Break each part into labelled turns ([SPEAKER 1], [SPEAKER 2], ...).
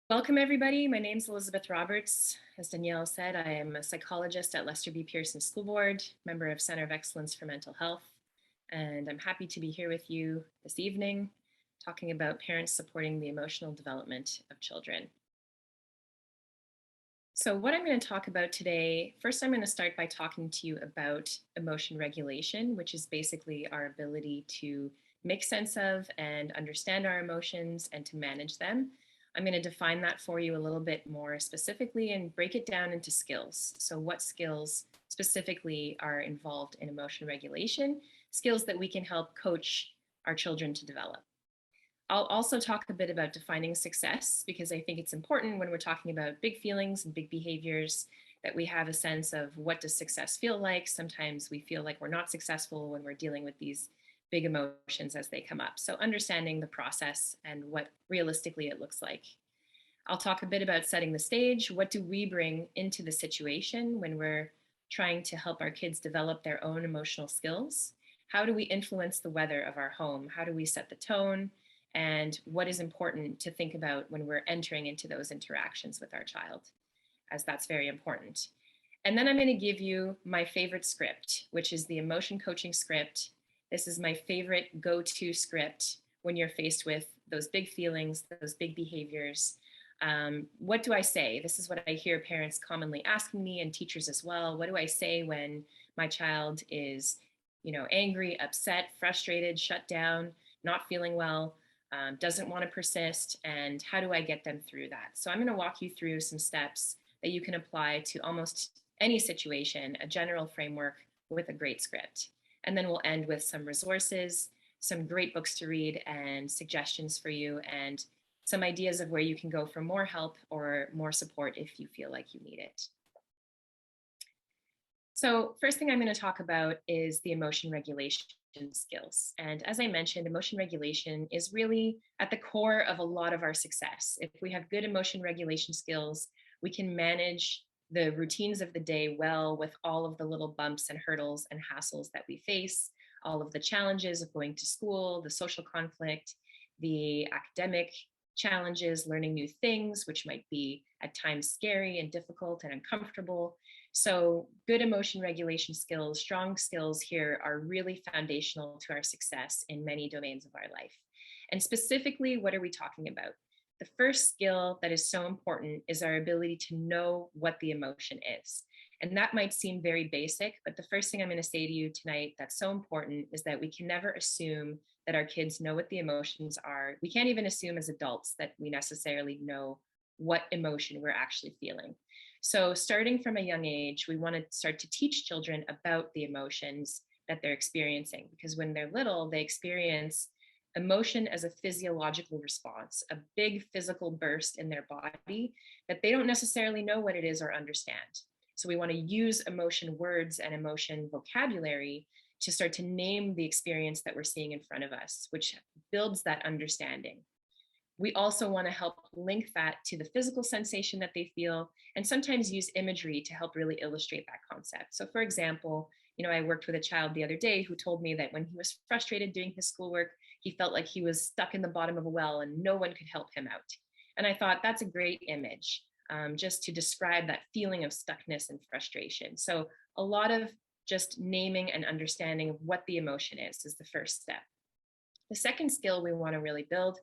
[SPEAKER 1] Welcome, everybody. My name is Elizabeth Roberts. As Danielle said, I am a psychologist at Lester B. Pearson School Board, member of Center of Excellence for Mental Health, and I'm happy to be here with you this evening talking about parents supporting the emotional development of children. So what I'm going to talk about today, first I'm going to start by talking to you about emotion regulation, which is basically our ability to make sense of and understand our emotions and to manage them. I'm going to define that for you a little bit more specifically and break it down into skills. So what skills specifically are involved in emotion regulation, skills that we can help coach our children to develop. I'll also talk a bit about defining success because I think it's important when we're talking about big feelings and big behaviors that we have a sense of what does success feel like. Sometimes we feel like we're not successful when we're dealing with these big emotions as they come up. So understanding the process and what realistically it looks like. I'll talk a bit about setting the stage. What do we bring into the situation when we're trying to help our kids develop their own emotional skills? How do we influence the weather of our home? How do we set the tone? And what is important to think about when we're entering into those interactions with our child, as that's very important. And then I'm going to give you my favorite script, which is the emotion coaching script. This is my favorite go-to script when you're faced with those big feelings, those big behaviors. What do I say? This is what I hear parents commonly asking me and teachers as well. What do I say when my child is, angry, upset, frustrated, shut down, not feeling well? Doesn't want to persist, and how do I get them through that? So I'm going to walk you through some steps that you can apply to almost any situation, a general framework with a great script. And then we'll end with some resources, some great books to read and suggestions for you, and some ideas of where you can go for more help or more support if you feel like you need it. So first thing I'm going to talk about is the emotion regulation skills. And as I mentioned, emotion regulation is really at the core of a lot of our success. If we have good emotion regulation skills, we can manage the routines of the day well with all of the little bumps and hurdles and hassles that we face, all of the challenges of going to school, the social conflict, the academic challenges, learning new things, which might be at times scary and difficult and uncomfortable. So good emotion regulation skills, strong skills here are really foundational to our success in many domains of our life. And specifically, what are we talking about? The first skill that is so important is our ability to know what the emotion is. And that might seem very basic, but the first thing I'm going to say to you tonight that's so important is that we can never assume that our kids know what the emotions are. We can't even assume as adults that we necessarily know what emotion we're actually feeling. So starting from a young age, we want to start to teach children about the emotions that they're experiencing, because when they're little, they experience emotion as a physiological response, a big physical burst in their body that they don't necessarily know what it is or understand. So we want to use emotion words and emotion vocabulary to start to name the experience that we're seeing in front of us, which builds that understanding. We also want to help link that to the physical sensation that they feel, and sometimes use imagery to help really illustrate that concept. So for example, I worked with a child the other day who told me that when he was frustrated doing his schoolwork, he felt like he was stuck in the bottom of a well and no one could help him out. And I thought that's a great image, just to describe that feeling of stuckness and frustration. So a lot of just naming and understanding of what the emotion is the first step. The second skill we want to really build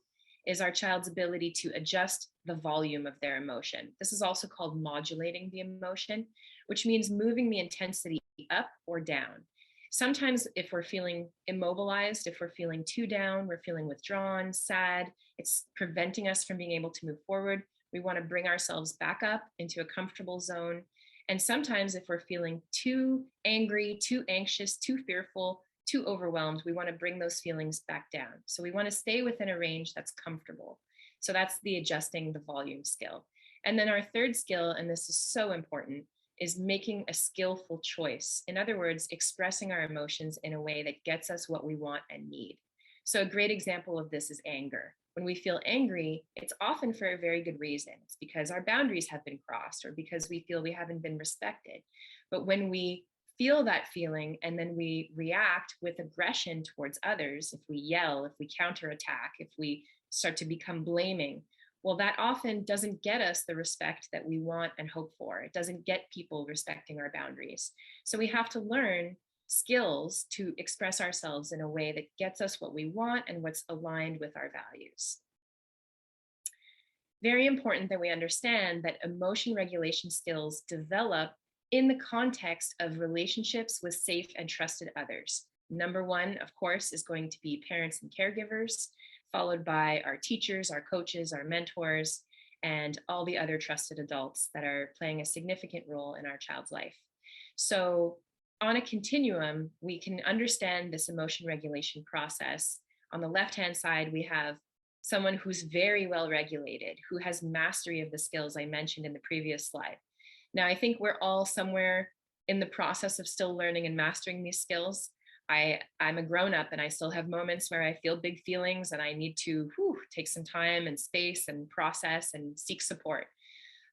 [SPEAKER 1] is our child's ability to adjust the volume of their emotion. This is also called modulating the emotion, which means moving the intensity up or down. Sometimes if we're feeling immobilized, if we're feeling too down, we're feeling withdrawn, sad, it's preventing us from being able to move forward. We want to bring ourselves back up into a comfortable zone. And sometimes if we're feeling too angry, too anxious, too fearful, too overwhelmed, we want to bring those feelings back down. So we want to stay within a range that's comfortable. So that's the adjusting the volume skill. And then our third skill, and this is so important, is making a skillful choice. In other words, expressing our emotions in a way that gets us what we want and need. So a great example of this is anger. When we feel angry, it's often for a very good reason. It's because our boundaries have been crossed or because we feel we haven't been respected. But when we feel that feeling and then we react with aggression towards others, if we yell, if we counterattack, if we start to become blaming, Well, that often doesn't get us the respect that we want and hope for. It doesn't get people respecting our boundaries. So we have to learn skills to express ourselves in a way that gets us what we want and what's aligned with our values. Very important that we understand that emotion regulation skills develop in the context of relationships with safe and trusted others. Number one, of course, is going to be parents and caregivers, followed by our teachers, our coaches, our mentors, and all the other trusted adults that are playing a significant role in our child's life. So on a continuum, we can understand this emotion regulation process. On the left-hand side, we have someone who's very well regulated, who has mastery of the skills I mentioned in the previous slide. Now, I think we're all somewhere in the process of still learning and mastering these skills. I'm a grown-up and I still have moments where I feel big feelings and I need to take some time and space and process and seek support.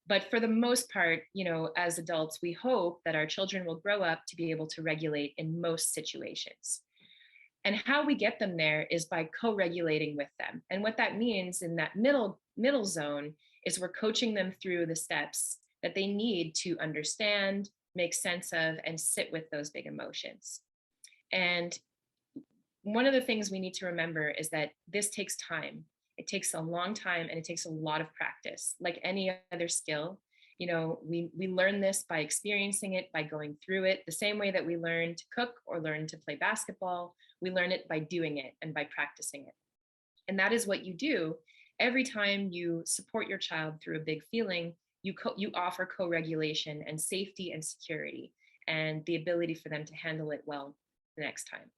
[SPEAKER 1] But for the most part, as adults, we hope that our children will grow up to be able to regulate in most situations. And how we get them there is by co-regulating with them. And what that means in that middle zone is we're coaching them through the steps that they need to understand, make sense of, and sit with those big emotions. And one of the things we need to remember is that this takes time. It takes a long time and it takes a lot of practice. Like any other skill, we learn this by experiencing it, by going through it, the same way that we learn to cook or learn to play basketball. We learn it by doing it and by practicing it. And that is what you do every time you support your child through a big feeling. You offer co-regulation and safety and security and the ability for them to handle it well the next time.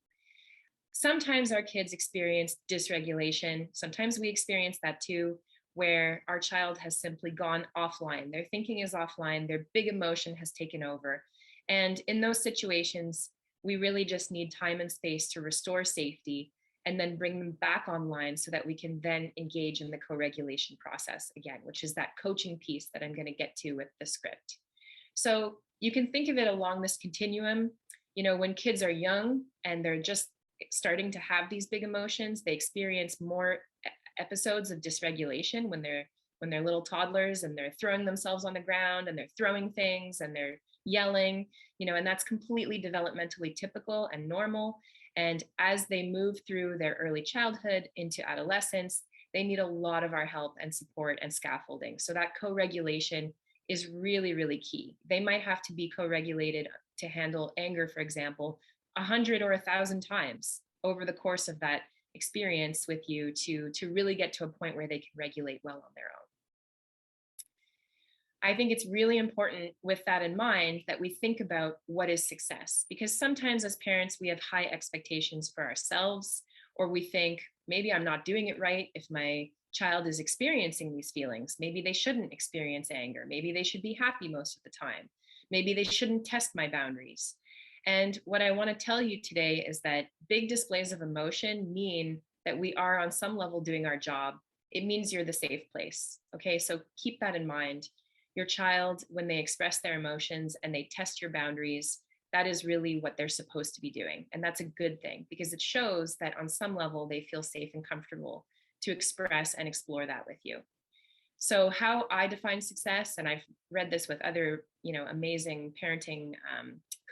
[SPEAKER 1] Sometimes our kids experience dysregulation. Sometimes we experience that too, where our child has simply gone offline. Their thinking is offline, their big emotion has taken over. And in those situations, we really just need time and space to restore safety and then bring them back online so that we can then engage in the co-regulation process again, which is that coaching piece that I'm going to get to with the script. So you can think of it along this continuum. When kids are young and they're just starting to have these big emotions, they experience more episodes of dysregulation when they're little toddlers and they're throwing themselves on the ground and they're throwing things and they're yelling, and that's completely developmentally typical and normal. And as they move through their early childhood into adolescence, they need a lot of our help and support and scaffolding. So that co-regulation is really, really key. They might have to be co-regulated to handle anger, for example, 100 or 1,000 times over the course of that experience with you to really get to a point where they can regulate well on their own. I think it's really important with that in mind that we think about what is success, because sometimes as parents, we have high expectations for ourselves, or we think maybe I'm not doing it right if my child is experiencing these feelings. Maybe they shouldn't experience anger. Maybe they should be happy most of the time. Maybe they shouldn't test my boundaries. And what I want to tell you today is that big displays of emotion mean that we are on some level doing our job. It means you're the safe place. Okay, so keep that in mind. Your child, when they express their emotions and they test your boundaries, that is really what they're supposed to be doing. And that's a good thing because it shows that on some level they feel safe and comfortable to express and explore that with you. So how I define success, and I've read this with other, amazing parenting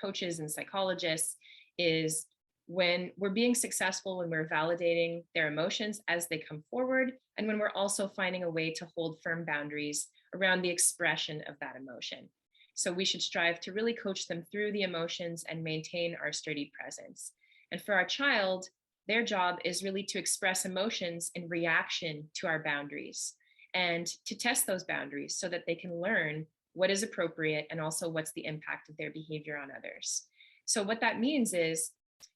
[SPEAKER 1] coaches and psychologists, is when we're being successful, when we're validating their emotions as they come forward, and when we're also finding a way to hold firm boundaries around the expression of that emotion. So we should strive to really coach them through the emotions and maintain our sturdy presence. And for our child, their job is really to express emotions in reaction to our boundaries and to test those boundaries so that they can learn what is appropriate and also what's the impact of their behavior on others. So what that means is,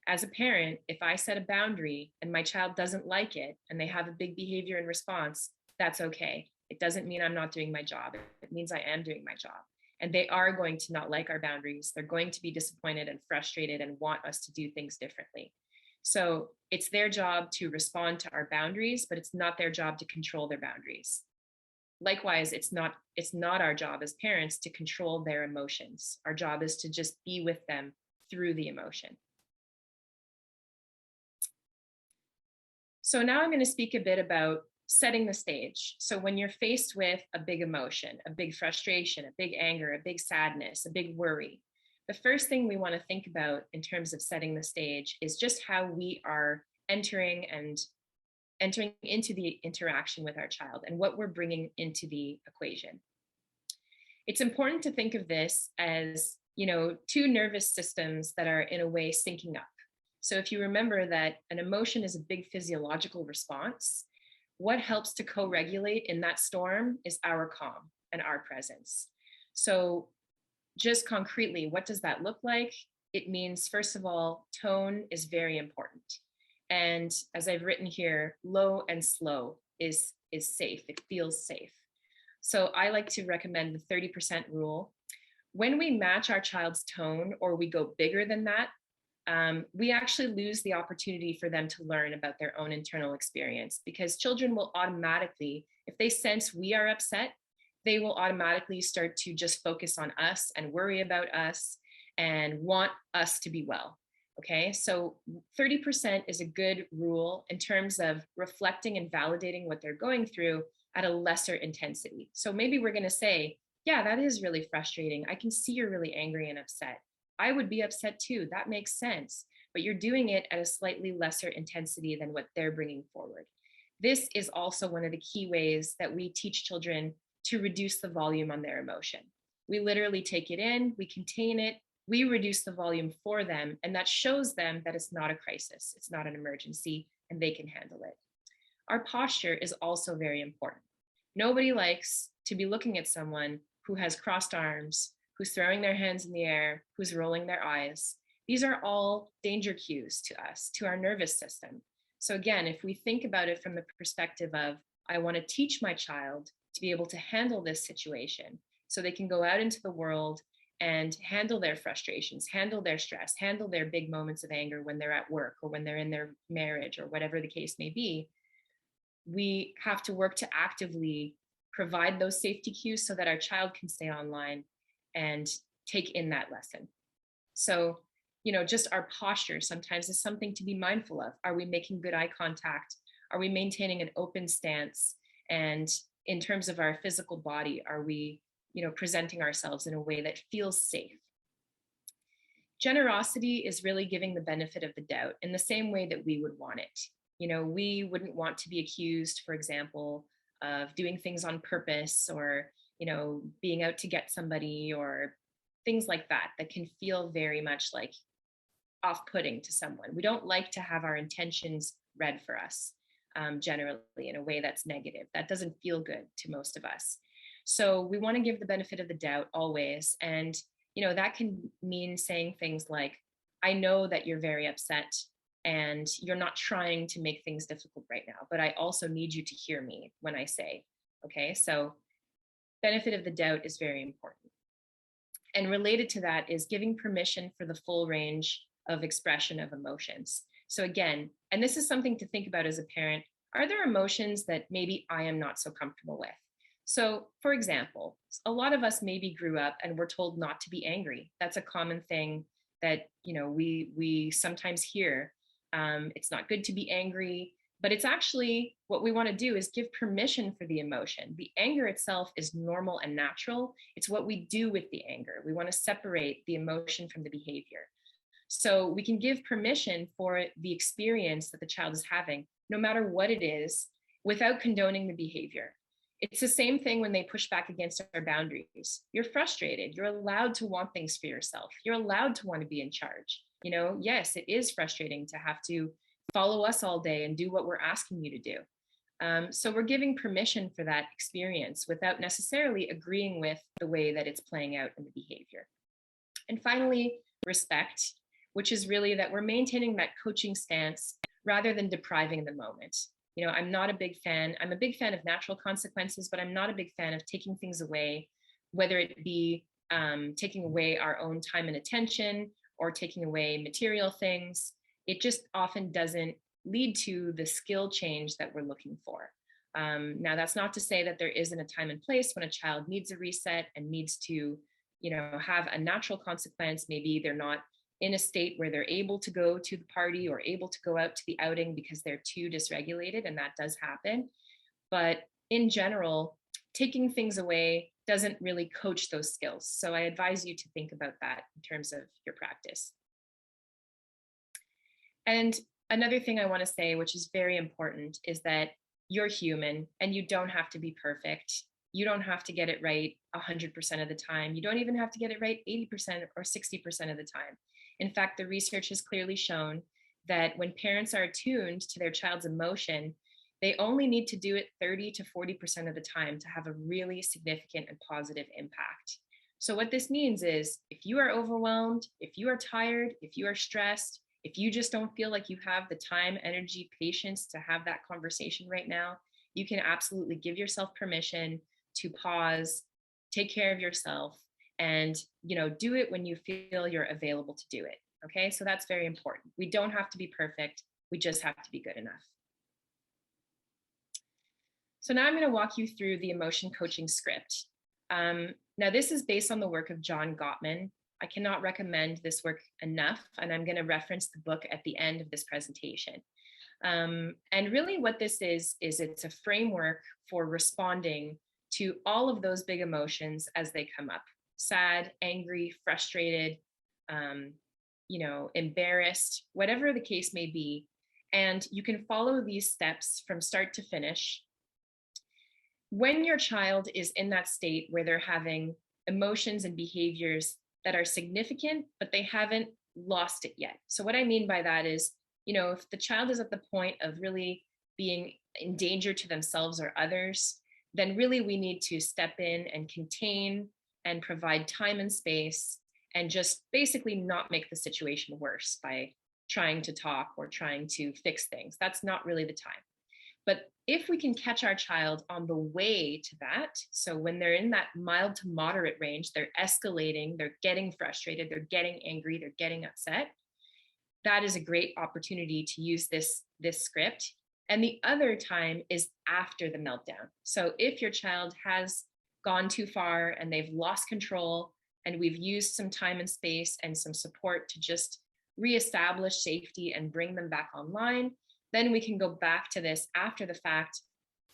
[SPEAKER 1] as a parent, if I set a boundary and my child doesn't like it and they have a big behavior in response, that's okay. It doesn't mean I'm not doing my job. It means I am doing my job. And they are going to not like our boundaries. They're going to be disappointed and frustrated and want us to do things differently. So it's their job to respond to our boundaries, but it's not their job to control their boundaries. Likewise, it's not our job as parents to control their emotions. Our job is to just be with them through the emotion. So now I'm going to speak a bit about setting the stage. So when you're faced with a big emotion, a big frustration, a big anger, a big sadness, a big worry, the first thing we want to think about in terms of setting the stage is just how we are entering into the interaction with our child and what we're bringing into the equation. It's important to think of this as, two nervous systems that are in a way syncing up. So if you remember that an emotion is a big physiological response, what helps to co-regulate in that storm is our calm and our presence. So just concretely, what does that look like? It means, first of all, tone is very important. And as I've written here, low and slow is safe. It feels safe. So I like to recommend the 30% rule. When we match our child's tone or we go bigger than that, we actually lose the opportunity for them to learn about their own internal experience, because children will automatically, if they sense we are upset, they will automatically start to just focus on us and worry about us and want us to be well. Okay, so 30% is a good rule in terms of reflecting and validating what they're going through at a lesser intensity. So maybe we're going to say, yeah, that is really frustrating. I can see you're really angry and upset. I would be upset too. That makes sense. But you're doing it at a slightly lesser intensity than what they're bringing forward. This is also one of the key ways that we teach children to reduce the volume on their emotion. We literally take it in, we contain it, we reduce the volume for them, and that shows them that it's not a crisis, it's not an emergency, and they can handle it. Our posture is also very important. Nobody likes to be looking at someone who has crossed arms, who's throwing their hands in the air, who's rolling their eyes. These are all danger cues to us, to our nervous system. So again, if we think about it from the perspective of, I want to teach my child to be able to handle this situation so they can go out into the world and handle their frustrations, handle their stress, handle their big moments of anger when they're at work or when they're in their marriage or whatever the case may be, we have to work to actively provide those safety cues so that our child can stay online and take in that lesson. So, just our posture sometimes is something to be mindful of. Are we making good eye contact? Are we maintaining an open stance? And in terms of our physical body, are we, presenting ourselves in a way that feels safe? Generosity is really giving the benefit of the doubt in the same way that we would want it. We wouldn't want to be accused, for example, of doing things on purpose or, being out to get somebody or things like that can feel very much like off-putting to someone. We don't like to have our intentions read for us, generally in a way that's negative. That doesn't feel good to most of us. So we want to give the benefit of the doubt always. And, that can mean saying things like, I know that you're very upset and you're not trying to make things difficult right now, but I also need you to hear me when I say, okay, so benefit of the doubt is very important. And related to that is giving permission for the full range of expression of emotions. So again, and this is something to think about as a parent, are there emotions that maybe I am not so comfortable with? So for example, a lot of us maybe grew up and were told not to be angry. That's a common thing that, we sometimes hear. It's not good to be angry, but it's actually what we want to do is give permission for the emotion. The anger itself is normal and natural. It's what we do with the anger. We want to separate the emotion from the behavior. So we can give permission for the experience that the child is having, no matter what it is, without condoning the behavior. It's the same thing when they push back against our boundaries. You're frustrated. You're allowed to want things for yourself. You're allowed to want to be in charge. Yes, it is frustrating to have to follow us all day and do what we're asking you to do. So we're giving permission for that experience without necessarily agreeing with the way that it's playing out in the behavior. And finally, respect, which is really that we're maintaining that coaching stance rather than depriving the moment. I'm not a big fan. I'm a big fan of natural consequences, but I'm not a big fan of taking things away, whether it be taking away our own time and attention or taking away material things. It just often doesn't lead to the skill change that we're looking for. Now, that's not to say that there isn't a time and place when a child needs a reset and needs to, have a natural consequence. Maybe they're not in a state where they're able to go to the party or able to go out to the outing because they're too dysregulated, and that does happen. But in general, taking things away doesn't really coach those skills. So I advise you to think about that in terms of your practice. And another thing I want to say, which is very important, is that you're human and you don't have to be perfect. You don't have to get it right 100% of the time. You don't even have to get it right 80% or 60% of the time. In fact, the research has clearly shown that when parents are attuned to their child's emotion, they only need to do it 30 to 40% of the time to have a really significant and positive impact. So what this means is if you are overwhelmed, if you are tired, if you are stressed, if you just don't feel like you have the time, energy, patience to have that conversation right now, you can absolutely give yourself permission to pause, take care of yourself, and do it when you feel you're available to do it. Okay, so that's very important. We don't have to be perfect. We just have to be good enough. So now I'm going to walk you through the emotion coaching script. Now this is based on the work of John Gottman. I cannot recommend this work enough, and I'm going to reference the book at the end of this presentation. And really what this is it's a framework for responding to all of those big emotions as they come up: sad, angry, frustrated, embarrassed, whatever the case may be. And you can follow these steps from start to finish. When your child is in that state where they're having emotions and behaviors that are significant, but they haven't lost it yet. So what I mean by that is, if the child is at the point of really being in danger to themselves or others, then really we need to step in and contain and provide time and space and just basically not make the situation worse by trying to talk or trying to fix things. That's not really the time. But if we can catch our child on the way to that, so when they're in that mild to moderate range, they're escalating, they're getting frustrated, they're getting angry, they're getting upset, that is a great opportunity to use this script. And the other time is after the meltdown. So if your child has gone too far and they've lost control, and we've used some time and space and some support to just reestablish safety and bring them back online, then we can go back to this after the fact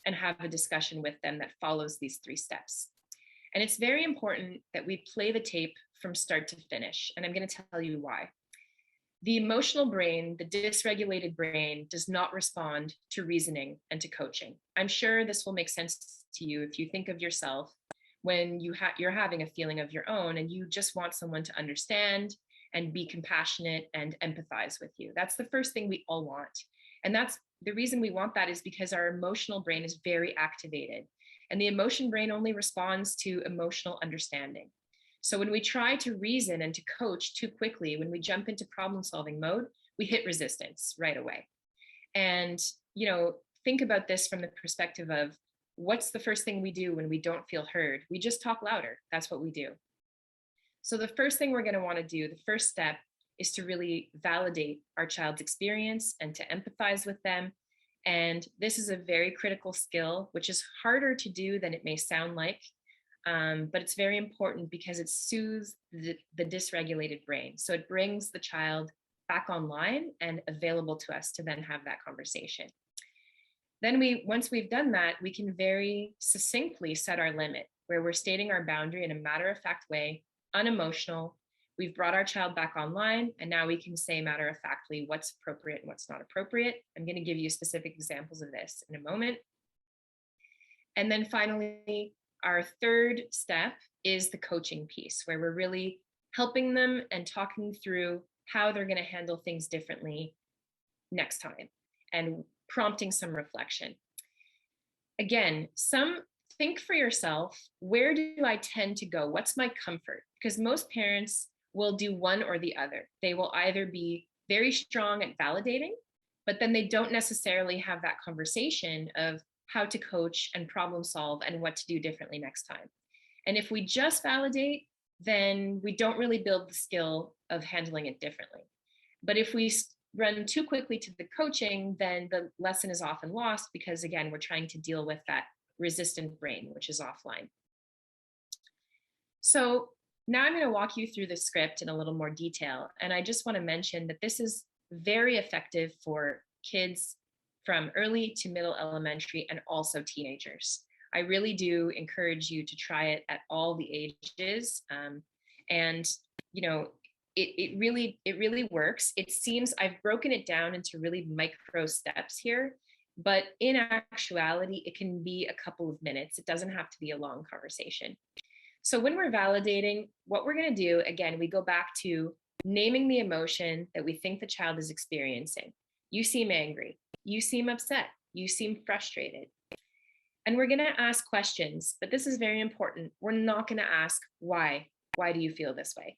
[SPEAKER 1] and have a discussion with them that follows these 3 steps. And it's very important that we play the tape from start to finish. And I'm going to tell you why. The emotional brain, the dysregulated brain, does not respond to reasoning and to coaching. I'm sure this will make sense to you if you think of yourself when you're having a feeling of your own and you just want someone to understand and be compassionate and empathize with you. That's the first thing we all want. And that's the reason we want that is because our emotional brain is very activated. And the emotion brain only responds to emotional understanding. So when we try to reason and to coach too quickly, when we jump into problem solving mode, we hit resistance right away. And, think about this from the perspective of what's the first thing we do when we don't feel heard? We just talk louder. That's what we do. So the first thing we're going to want to do, the first step, is to really validate our child's experience and to empathize with them. And this is a very critical skill, which is harder to do than it may sound like. But it's very important because it soothes the dysregulated brain. So it brings the child back online and available to us to then have that conversation. Then once we've done that, we can very succinctly set our limit, where we're stating our boundary in a matter-of-fact way, unemotional. We've brought our child back online, and now we can say matter-of-factly what's appropriate and what's not appropriate. I'm going to give you specific examples of this in a moment. And then finally, our third step is the coaching piece, where we're really helping them and talking through how they're going to handle things differently next time and prompting some reflection. Again, think for yourself, where do I tend to go? What's my comfort? Because most parents will do one or the other. They will either be very strong at validating, but then they don't necessarily have that conversation of how to coach and problem solve and what to do differently next time. And if we just validate, then we don't really build the skill of handling it differently. But if we run too quickly to the coaching, then the lesson is often lost because, again, we're trying to deal with that resistant brain, which is offline. So now I'm going to walk you through the script in a little more detail. And I just want to mention that this is very effective for kids from early to middle elementary and also teenagers. I really do encourage you to try it at all the ages. And, you know, it really works. It seems I've broken it down into really micro steps here, but in actuality, it can be a couple of minutes. It doesn't have to be a long conversation. So when we're validating, what we're going to do, again, we go back to naming the emotion that we think the child is experiencing. You seem angry. You seem upset. You seem frustrated. And we're going to ask questions, but this is very important. We're not going to ask why. Why do you feel this way?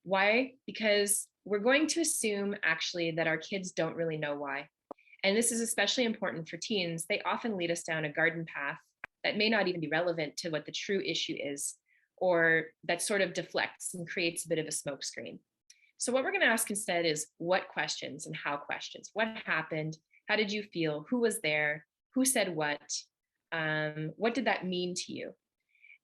[SPEAKER 1] Why? Because we're going to assume actually that our kids don't really know why. And this is especially important for teens. They often lead us down a garden path that may not even be relevant to what the true issue is, or that sort of deflects and creates a bit of a smokescreen. So what we're going to ask instead is what questions and how questions. What happened? How did you feel? Who was there? Who said what? What did that mean to you?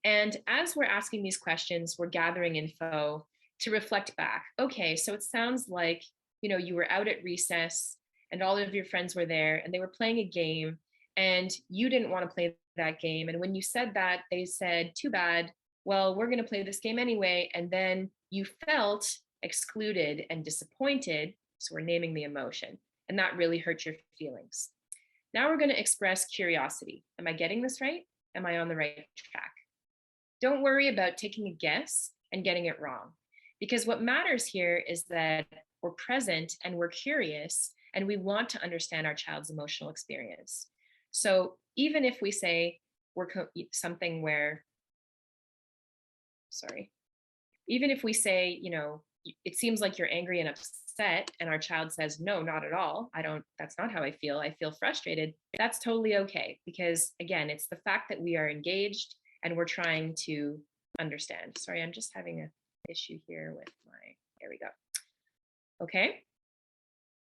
[SPEAKER 1] And as we're asking these questions, we're gathering info to reflect back. Okay, so it sounds like, you know, you were out at recess and all of your friends were there and they were playing a game and you didn't want to play that game. And when you said that, they said, too bad. Well, we're going to play this game anyway. And then you felt excluded and disappointed. So we're naming the emotion, and that really hurt your feelings. Now we're going to express curiosity. Am I getting this right? Am I on the right track? Don't worry about taking a guess and getting it wrong, because what matters here is that we're present and we're curious and we want to understand our child's emotional experience. So even if we say something where, even if we say, you know, it seems like you're angry and upset, and our child says, no, not at all. That's not how I feel. I feel frustrated. That's totally okay. Because again, it's the fact that we are engaged and we're trying to understand. Sorry, I'm just having an issue here with there we go. Okay.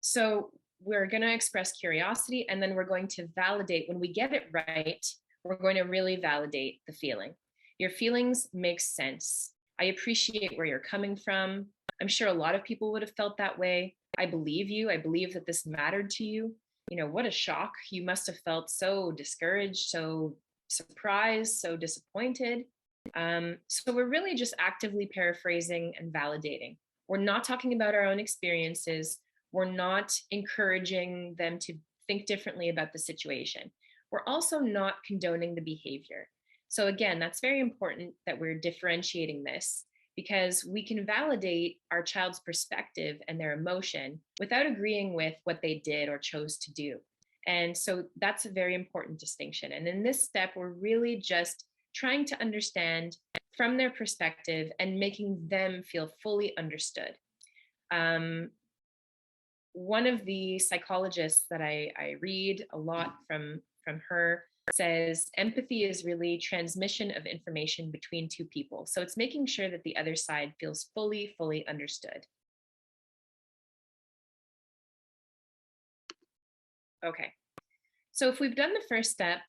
[SPEAKER 1] So we're going to express curiosity, and then we're going to validate. When we get it right, we're going to really validate the feeling. Your feelings make sense. I appreciate where you're coming from. I'm sure a lot of people would have felt that way. I believe you. I believe that this mattered to you. You know, what a shock. You must have felt so discouraged, so surprised, so disappointed. So we're really just actively paraphrasing and validating. We're not talking about our own experiences. We're not encouraging them to think differently about the situation. We're also not condoning the behavior. So again, that's very important that we're differentiating this, because we can validate our child's perspective and their emotion without agreeing with what they did or chose to do. And so that's a very important distinction. And in this step, we're really just trying to understand from their perspective and making them feel fully understood. One of the psychologists that I read a lot from her says empathy is really transmission of information between two people. So it's making sure that the other side feels fully understood. Okay, so if we've done the first step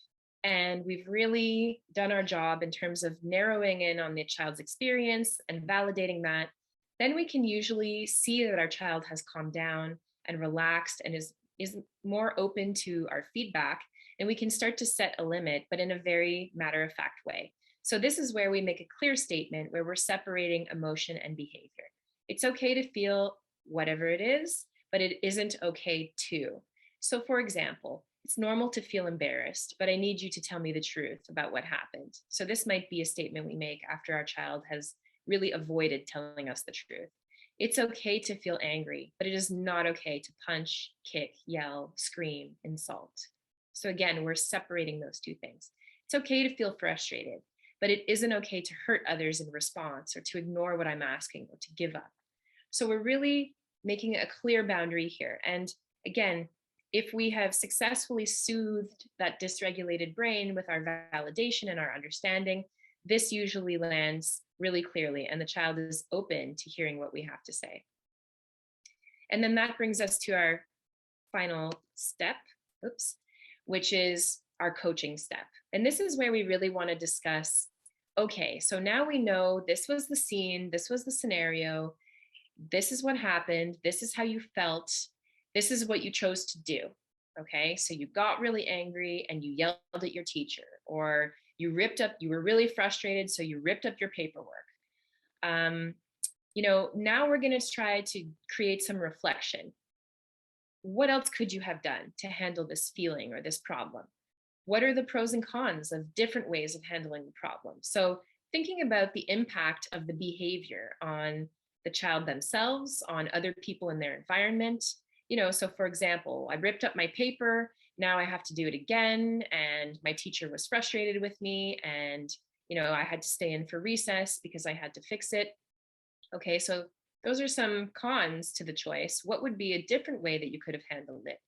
[SPEAKER 1] and we've really done our job in terms of narrowing in on the child's experience and validating that, then we can usually see that our child has calmed down and relaxed and is more open to our feedback, and we can start to set a limit, but in a very matter-of-fact way. So this is where we make a clear statement where we're separating emotion and behavior. It's okay to feel whatever it is, but it isn't okay to. So for example, it's normal to feel embarrassed, but I need you to tell me the truth about what happened. So this might be a statement we make after our child has really avoided telling us the truth. It's okay to feel angry, but it is not okay to punch, kick, yell, scream, insult. So again, we're separating those two things. It's okay to feel frustrated, but it isn't okay to hurt others in response or to ignore what I'm asking or to give up. So we're really making a clear boundary here. And again, if we have successfully soothed that dysregulated brain with our validation and our understanding, this usually lands really clearly and the child is open to hearing what we have to say. And then that brings us to our final step, which is our coaching step. And this is where we really want to discuss, okay, so now we know this was the scene, this was the scenario, this is what happened, this is how you felt, this is what you chose to do. Okay, so you got really angry and you yelled at your teacher, or you were really frustrated, so you ripped up your paperwork. Um, now we're going to try to create some reflection. What else could you have done to handle this feeling or this problem? What are the pros and cons of different ways of handling the problem? So, thinking about the impact of the behavior on the child themselves, on other people in their environment. So for example, I ripped up my paper. Now I have to do it again. And my teacher was frustrated with me. And, I had to stay in for recess because I had to fix it. Okay, so those are some cons to the choice. What would be a different way that you could have handled it?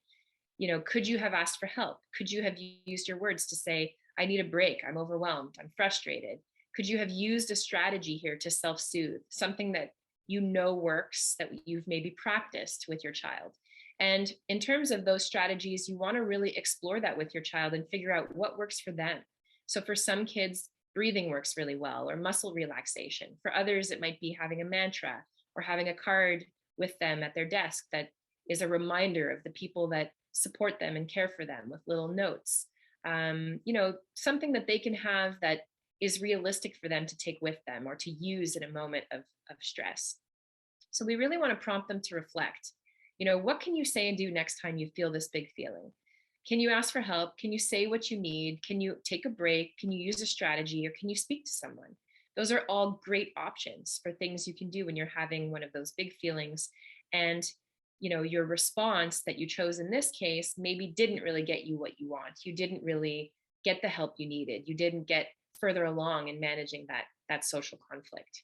[SPEAKER 1] Could you have asked for help? Could you have used your words to say, I need a break, I'm overwhelmed, I'm frustrated? Could you have used a strategy here to self-soothe, something that works, that you've maybe practiced with your child? And in terms of those strategies, you want to really explore that with your child and figure out what works for them. So for some kids, breathing works really well, or muscle relaxation. For others, it might be having a mantra or having a card with them at their desk that is a reminder of the people that support them and care for them with little notes. Something that they can have that is realistic for them to take with them or to use in a moment of stress. So we really want to prompt them to reflect. What can you say and do next time you feel this big feeling? Can you ask for help? Can you say what you need? Can you take a break? Can you use a strategy, or can you speak to someone? Those are all great options for things you can do when you're having one of those big feelings. And your response that you chose in this case maybe didn't really get you what you want. You didn't really get the help you needed. You didn't get further along in managing that social conflict.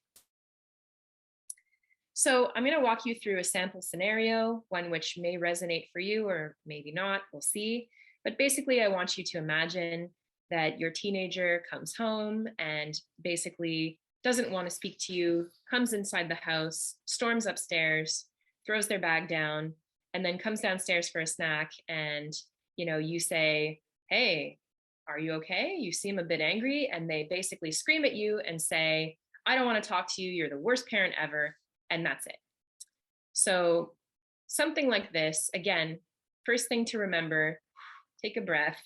[SPEAKER 1] So I'm going to walk you through a sample scenario, one which may resonate for you or maybe not, we'll see. But basically, I want you to imagine that your teenager comes home and basically doesn't want to speak to you, comes inside the house, storms upstairs, throws their bag down, and then comes downstairs for a snack. And, you say, hey, are you okay? You seem a bit angry. And they basically scream at you and say, I don't want to talk to you. You're the worst parent ever. And that's it. So something like this, again, first thing to remember, take a breath.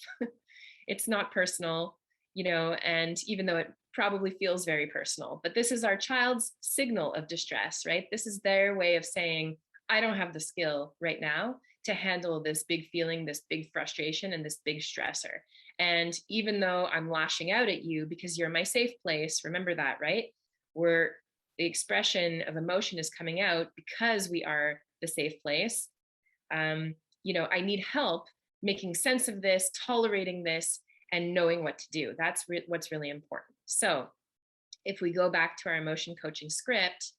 [SPEAKER 1] It's not personal, and even though it probably feels very personal, but this is our child's signal of distress, right? This is their way of saying, I don't have the skill right now to handle this big feeling, this big frustration, and this big stressor. And even though I'm lashing out at you because you're my safe place, remember that, right? The expression of emotion is coming out because we are the safe place. I need help making sense of this, tolerating this, and knowing what to do. That's what's really important. So if we go back to our emotion coaching script,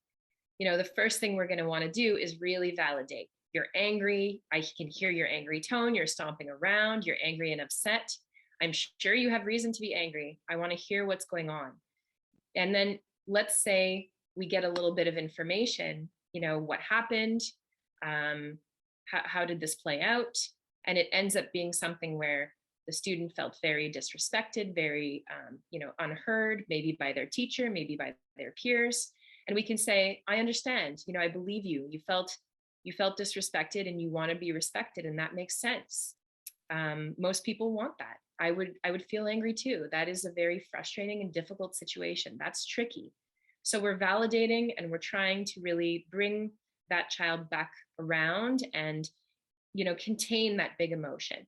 [SPEAKER 1] the first thing we're going to want to do is really validate. You're angry. I can hear your angry tone. You're stomping around. You're angry and upset. I'm sure you have reason to be angry. I want to hear what's going on. And then let's say we get a little bit of information, what happened, how did this play out? And it ends up being something where the student felt very disrespected, very, unheard, maybe by their teacher, maybe by their peers. And we can say, I understand, I believe you. You felt disrespected and you want to be respected, and that makes sense. Most people want that. I would feel angry too. That is a very frustrating and difficult situation. That's tricky. So we're validating and we're trying to really bring that child back around and, contain that big emotion.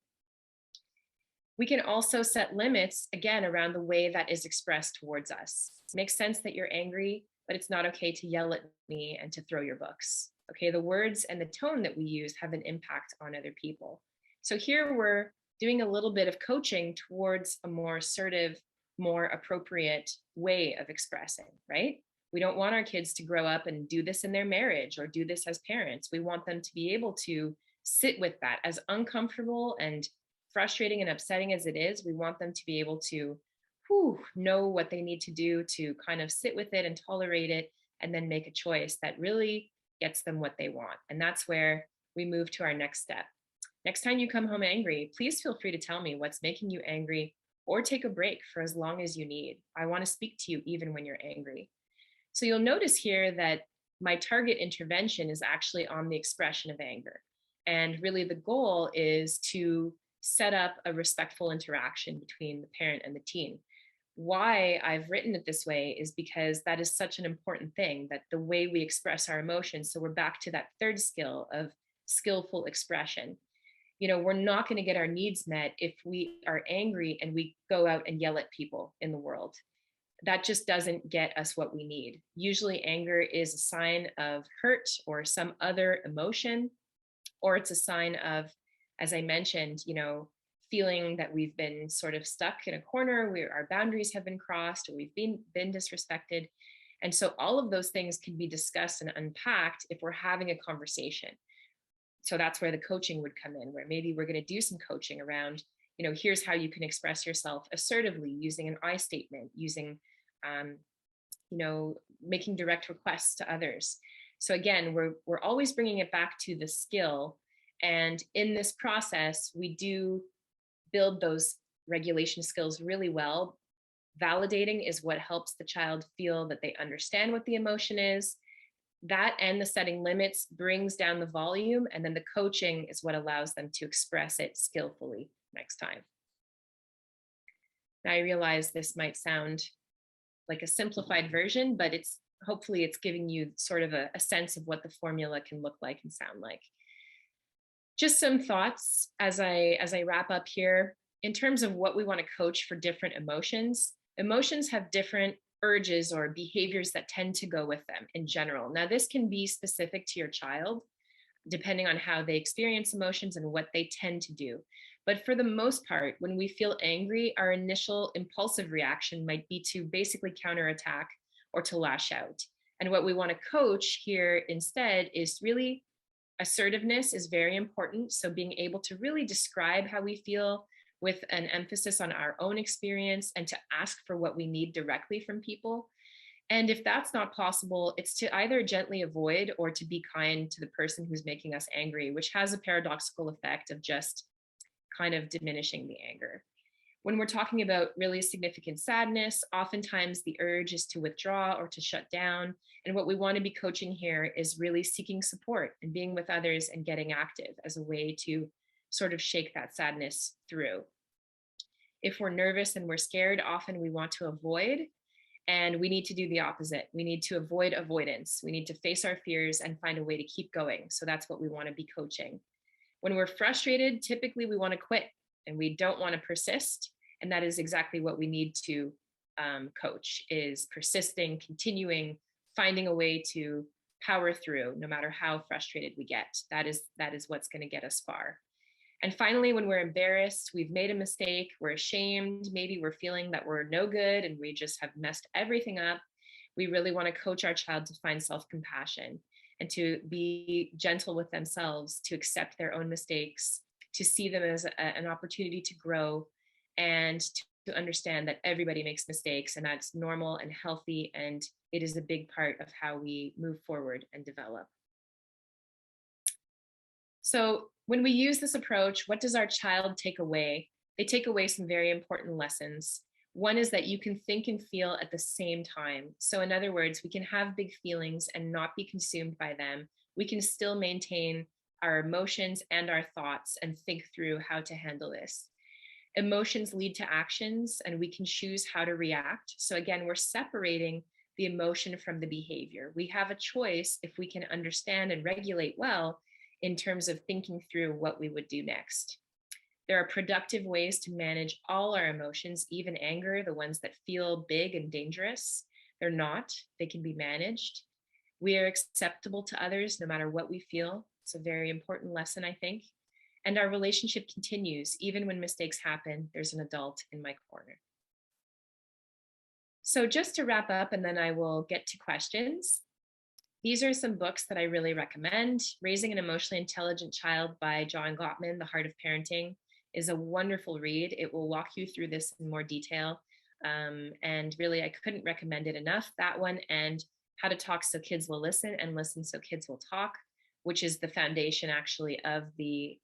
[SPEAKER 1] We can also set limits, again, around the way that is expressed towards us. It makes sense that you're angry, but it's not okay to yell at me and to throw your books. Okay, the words and the tone that we use have an impact on other people. So here we're doing a little bit of coaching towards a more assertive, more appropriate way of expressing, right? We don't want our kids to grow up and do this in their marriage or do this as parents. We want them to be able to sit with that, as uncomfortable and frustrating and upsetting as it is. We want them to be able to know what they need to do to kind of sit with it and tolerate it, and then make a choice that really gets them what they want. And that's where we move to our next step. Next time you come home angry, please feel free to tell me what's making you angry, or take a break for as long as you need. I want to speak to you even when you're angry. So you'll notice here that my target intervention is actually on the expression of anger. And really the goal is to set up a respectful interaction between the parent and the teen. Why I've written it this way is because that is such an important thing, that the way we express our emotions. So we're back to that third skill of skillful expression. We're not going to get our needs met if we are angry and we go out and yell at people in the world. That just doesn't get us what we need. Usually anger is a sign of hurt or some other emotion, or it's a sign of, as I mentioned, feeling that we've been sort of stuck in a corner where our boundaries have been crossed, or we've been disrespected. And so all of those things can be discussed and unpacked if we're having a conversation. So that's where the coaching would come in, where maybe we're going to do some coaching around, here's how you can express yourself assertively using an I statement, using, making direct requests to others. So again, we're always bringing it back to the skill. And in this process, we do build those regulation skills really well. Validating is what helps the child feel that they understand what the emotion is. That and the setting limits brings down the volume, and then the coaching is what allows them to express it skillfully next time. Now I realize this might sound like a simplified version, but hopefully it's giving you sort of a sense of what the formula can look like and sound like. Just some thoughts as I wrap up here. In terms of what we want to coach for different emotions, emotions have different urges or behaviors that tend to go with them in general. Now, this can be specific to your child, depending on how they experience emotions and what they tend to do. But for the most part, when we feel angry, our initial impulsive reaction might be to basically counterattack or to lash out. And what we want to coach here instead is really assertiveness is very important. So being able to really describe how we feel with an emphasis on our own experience and to ask for what we need directly from people. And if that's not possible, it's to either gently avoid or to be kind to the person who's making us angry, which has a paradoxical effect of just kind of diminishing the anger. When we're talking about really significant sadness, oftentimes the urge is to withdraw or to shut down. And what we want to be coaching here is really seeking support and being with others and getting active as a way to sort of shake that sadness through. If we're nervous and we're scared, often we want to avoid, and we need to do the opposite. We need to avoid avoidance. We need to face our fears and find a way to keep going. So that's what we want to be coaching. When we're frustrated, typically we want to quit and we don't want to persist. And that is exactly what we need to coach, is persisting, continuing, finding a way to power through no matter how frustrated we get. That is what's going to get us far. And finally, when we're embarrassed, we've made a mistake, we're ashamed, maybe we're feeling that we're no good and we just have messed everything up, we really want to coach our child to find self-compassion and to be gentle with themselves, to accept their own mistakes, to see them as an opportunity to grow, and to understand that everybody makes mistakes and that's normal and healthy, and it is a big part of how we move forward and develop. So when we use this approach, what does our child take away? They take away some very important lessons. One is that you can think and feel at the same time. So in other words, we can have big feelings and not be consumed by them. We can still maintain our emotions and our thoughts and think through how to handle this. Emotions lead to actions and we can choose how to react. So again, we're separating the emotion from the behavior. We have a choice if we can understand and regulate well in terms of thinking through what we would do next. There are productive ways to manage all our emotions, even anger, the ones that feel big and dangerous. They're not, they can be managed. We are acceptable to others no matter what we feel. It's a very important lesson, I think. And our relationship continues. Even when mistakes happen, there's an adult in my corner. So just to wrap up, and then I will get to questions. These are some books that I really recommend. Raising an Emotionally Intelligent Child by John Gottman, The Heart of Parenting, is a wonderful read. It will walk you through this in more detail. And really, I couldn't recommend it enough. That one and How to Talk So Kids Will Listen and Listen So Kids Will Talk, which is the foundation actually of the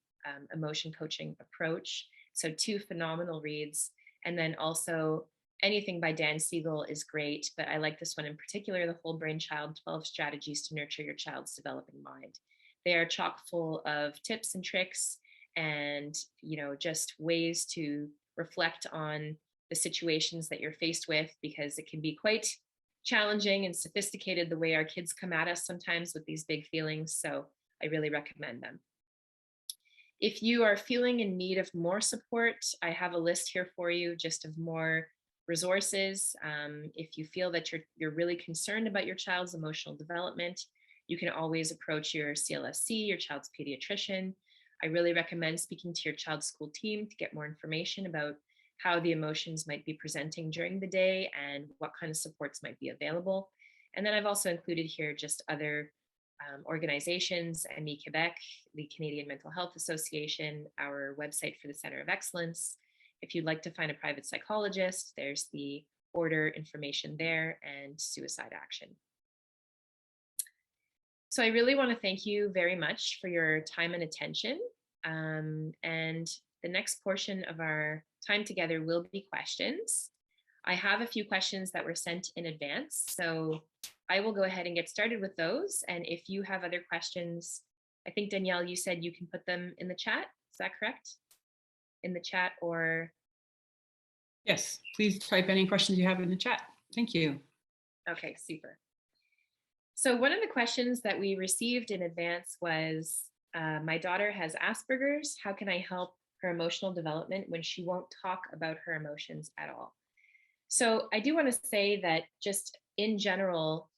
[SPEAKER 1] emotion coaching approach. So 2 phenomenal reads. And then also anything by Dan Siegel is great, but I like this one in particular, The Whole Brain Child, 12 Strategies to Nurture Your Child's Developing Mind. They are chock full of tips and tricks and, just ways to reflect on the situations that you're faced with, because it can be quite challenging and sophisticated the way our kids come at us sometimes with these big feelings. So I really recommend them. If you are feeling in need of more support, I have a list here for you just of more resources. If you feel that you're really concerned about your child's emotional development, you can always approach your CLSC, your child's pediatrician. I really recommend speaking to your child's school team to get more information about how the emotions might be presenting during the day and what kind of supports might be available. And then I've also included here just other organizations, ME Quebec, the Canadian Mental Health Association, our website for the Center of Excellence. If you'd like to find a private psychologist, there's the order information there, and suicide action. So I really want to thank you very much for your time and attention. And the next portion of our time together will be questions. I have a few questions that were sent in advance, so I will go ahead and get started with those. And if you have other questions, I think Danielle, you said you can put them in the chat. Is that correct? In the chat, or?
[SPEAKER 2] Yes, please type any questions you have in the chat. Thank you.
[SPEAKER 1] Okay, super. So one of the questions that we received in advance was, my daughter has Asperger's. How can I help her emotional development when she won't talk about her emotions at all? So I do want to say that just in general,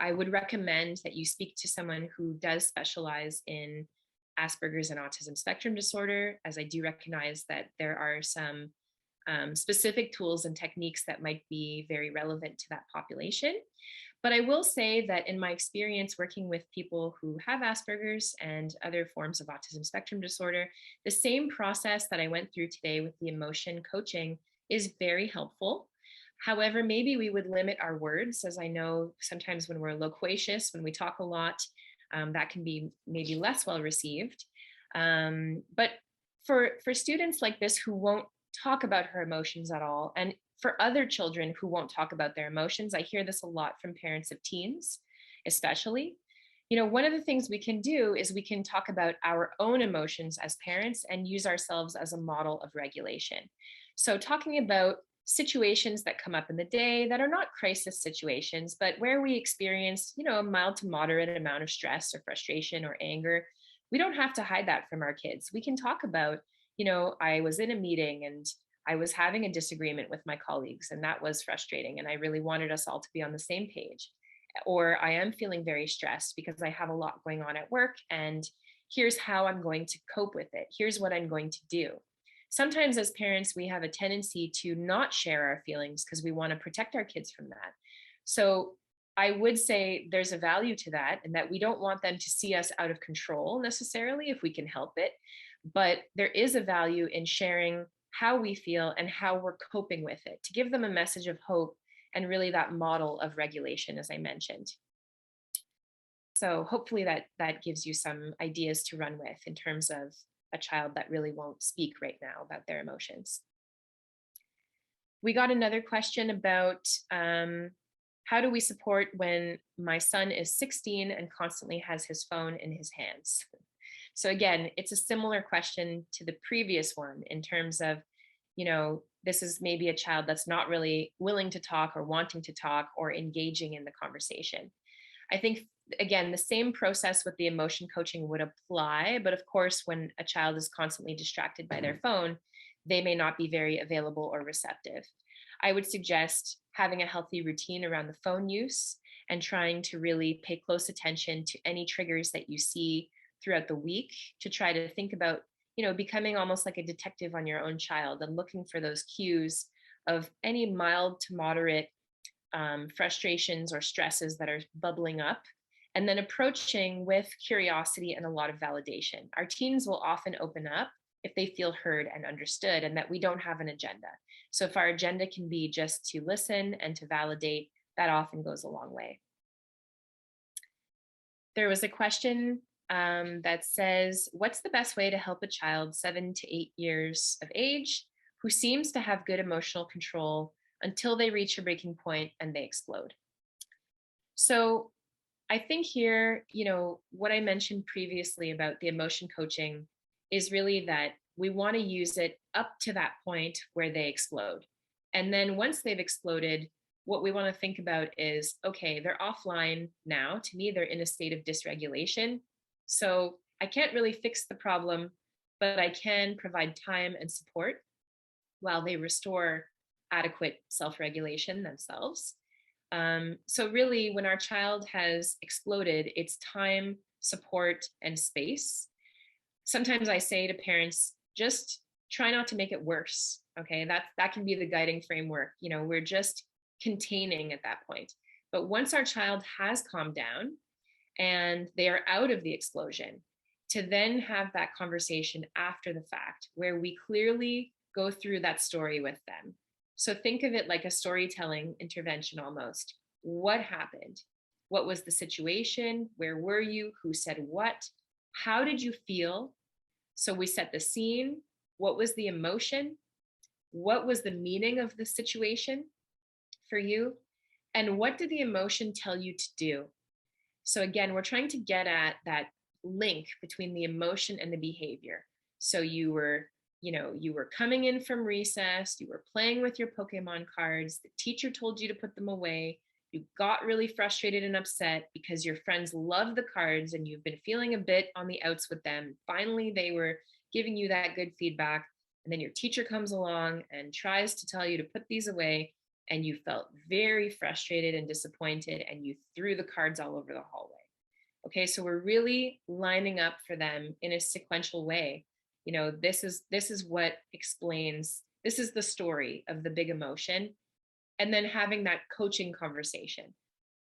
[SPEAKER 1] I would recommend that you speak to someone who does specialize in Asperger's and autism spectrum disorder, as I do recognize that there are some specific tools and techniques that might be very relevant to that population. But I will say that in my experience working with people who have Asperger's and other forms of autism spectrum disorder, the same process that I went through today with the emotion coaching is very helpful. However, maybe we would limit our words, as I know sometimes when we're loquacious, when we talk a lot, that can be maybe less well received. But for students like this who won't talk about her emotions at all, and for other children who won't talk about their emotions, I hear this a lot from parents of teens, especially. One of the things we can do is we can talk about our own emotions as parents and use ourselves as a model of regulation. So talking about situations that come up in the day that are not crisis situations, but where we experience, a mild to moderate amount of stress or frustration or anger, we don't have to hide that from our kids. We can talk about, I was in a meeting and I was having a disagreement with my colleagues, and that was frustrating, and I really wanted us all to be on the same page. Or I am feeling very stressed because I have a lot going on at work, and here's how I'm going to cope with it. Here's what I'm going to do. Sometimes as parents, we have a tendency to not share our feelings because we want to protect our kids from that. So I would say there's a value to that, and that we don't want them to see us out of control necessarily if we can help it. But there is a value in sharing how we feel and how we're coping with it, to give them a message of hope and really that model of regulation, as I mentioned. So hopefully that gives you some ideas to run with in terms of a child that really won't speak right now about their emotions. We got another question about how do we support when my son is 16 and constantly has his phone in his hands? So again, it's a similar question to the previous one in terms of, this is maybe a child that's not really willing to talk or wanting to talk or engaging in the conversation. I think, again, the same process with the emotion coaching would apply, but of course, when a child is constantly distracted by their phone, they may not be very available or receptive. I would suggest having a healthy routine around the phone use and trying to really pay close attention to any triggers that you see throughout the week, to try to think about, becoming almost like a detective on your own child and looking for those cues of any mild to moderate frustrations or stresses that are bubbling up, and then approaching with curiosity and a lot of validation. Our teens will often open up if they feel heard and understood, and that we don't have an agenda. So if our agenda can be just to listen and to validate, that often goes a long way. There was a question that says, what's the best way to help a child 7 to 8 years of age who seems to have good emotional control until they reach a breaking point and they explode? So I think here, what I mentioned previously about the emotion coaching is really that we want to use it up to that point where they explode. And then once they've exploded, what we want to think about is, okay, they're offline now. To me, they're in a state of dysregulation. So I can't really fix the problem, but I can provide time and support while they restore adequate self-regulation themselves. So really, when our child has exploded, it's time, support, and space. Sometimes I say to parents, just try not to make it worse. Okay, that can be the guiding framework. We're just containing at that point. But once our child has calmed down and they are out of the explosion, to then have that conversation after the fact where we clearly go through that story with them. So think of it like a storytelling intervention almost. What happened? What was the situation? Where were you? Who said what? How did you feel? So we set the scene. What was the emotion? What was the meaning of the situation for you? And what did the emotion tell you to do? So again, we're trying to get at that link between the emotion and the behavior. So you were coming in from recess, you were playing with your Pokemon cards, the teacher told you to put them away, you got really frustrated and upset because your friends love the cards and you've been feeling a bit on the outs with them. Finally, they were giving you that good feedback. And then your teacher comes along and tries to tell you to put these away. And you felt very frustrated and disappointed and you threw the cards all over the hallway. Okay, so we're really lining up for them in a sequential way. This is what explains, this is the story of the big emotion. And then having that coaching conversation.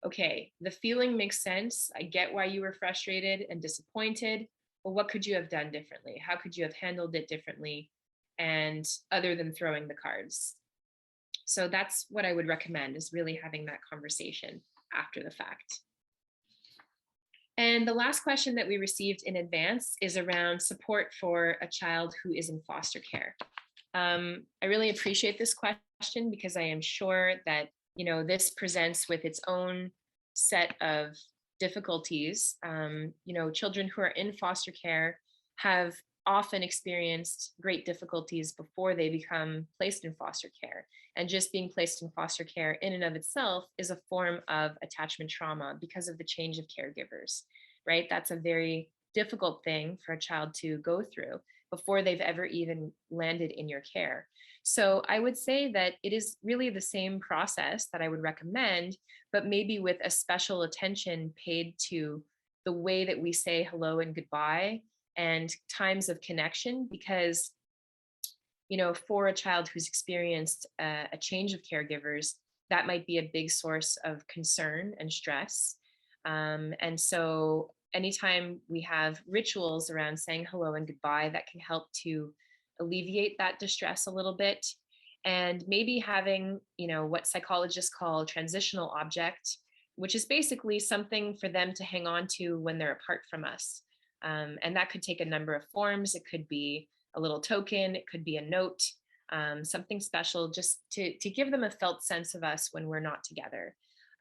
[SPEAKER 1] Okay, the feeling makes sense. I get why you were frustrated and disappointed. Well, what could you have done differently? How could you have handled it differently? And other than throwing the cards. So that's what I would recommend, is really having that conversation after the fact. And the last question that we received in advance is around support for a child who is in foster care. I really appreciate this question because I am sure that, this presents with its own set of difficulties. Children who are in foster care have often experienced great difficulties before they become placed in foster care. And just being placed in foster care in and of itself is a form of attachment trauma because of the change of caregivers, right? That's a very difficult thing for a child to go through before they've ever even landed in your care. So I would say that it is really the same process that I would recommend, but maybe with a special attention paid to the way that we say hello and goodbye and times of connection, because for a child who's experienced a change of caregivers, that might be a big source of concern and stress. And so anytime we have rituals around saying hello and goodbye, that can help to alleviate that distress a little bit. And maybe having, what psychologists call transitional object, which is basically something for them to hang on to when they're apart from us. And that could take a number of forms. It could be a little token, it could be a note, something special, just to give them a felt sense of us when we're not together.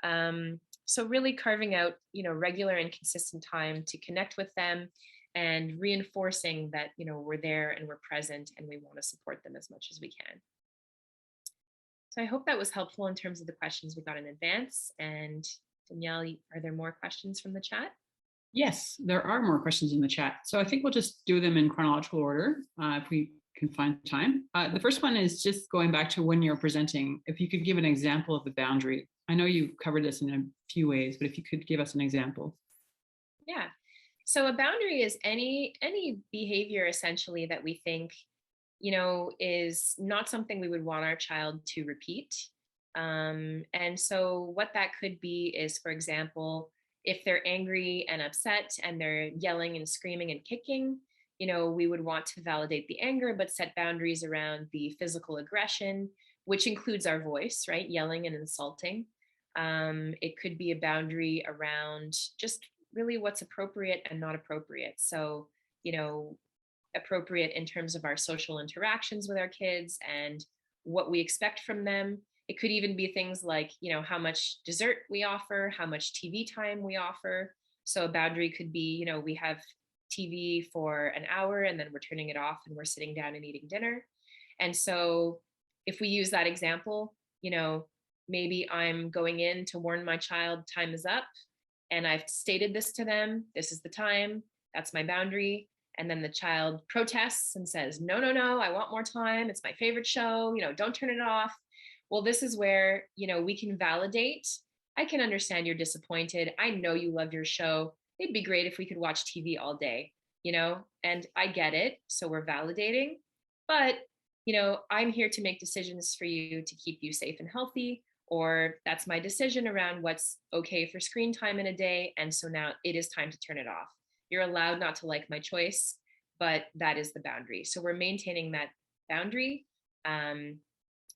[SPEAKER 1] So really carving out, regular and consistent time to connect with them and reinforcing that, we're there and we're present and we want to support them as much as we can. So I hope that was helpful in terms of the questions we got in advance. And Danielle, are there more questions from the chat?
[SPEAKER 2] Yes, there are more questions in the chat. So I think we'll just do them in chronological order if we can find time. The first one is just going back to when you're presenting, if you could give an example of the boundary. I know you've covered this in a few ways, but if you could give us an example.
[SPEAKER 1] Yeah. So a boundary is any behavior essentially that we think, is not something we would want our child to repeat. And so what that could be is, for example, if they're angry and upset and they're yelling and screaming and kicking, we would want to validate the anger, but set boundaries around the physical aggression, which includes our voice, right? Yelling and insulting. It could be a boundary around just really what's appropriate and not appropriate. So, appropriate in terms of our social interactions with our kids and what we expect from them, It could even be things like, how much dessert we offer, how much TV time we offer. So a boundary could be, we have TV for an hour and then we're turning it off and we're sitting down and eating dinner. And so if we use that example, maybe I'm going in to warn my child time is up, and I've stated this to them. This is the time. That's my boundary. And then the child protests and says, no, no, no, I want more time. It's my favorite show. Don't turn it off. Well, this is where, we can validate. I can understand you're disappointed. I know you love your show. It'd be great if we could watch TV all day, and I get it. So we're validating. But, I'm here to make decisions for you to keep you safe and healthy, or that's my decision around what's okay for screen time in a day. And so now it is time to turn it off. You're allowed not to like my choice, but that is the boundary. So we're maintaining that boundary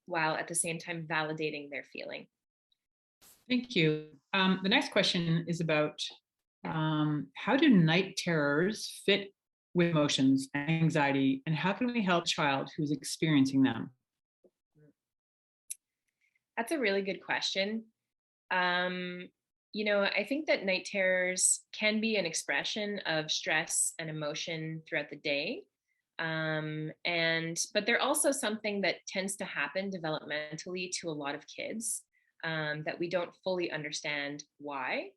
[SPEAKER 1] while at the same time validating their feeling.
[SPEAKER 2] Thank you. The next question is about how do night terrors fit with emotions and anxiety, and how can we help a child who's experiencing them?
[SPEAKER 1] That's a really good question. I think that night terrors can be an expression of stress and emotion throughout the day. But they're also something that tends to happen developmentally to a lot of kids that we don't fully understand why.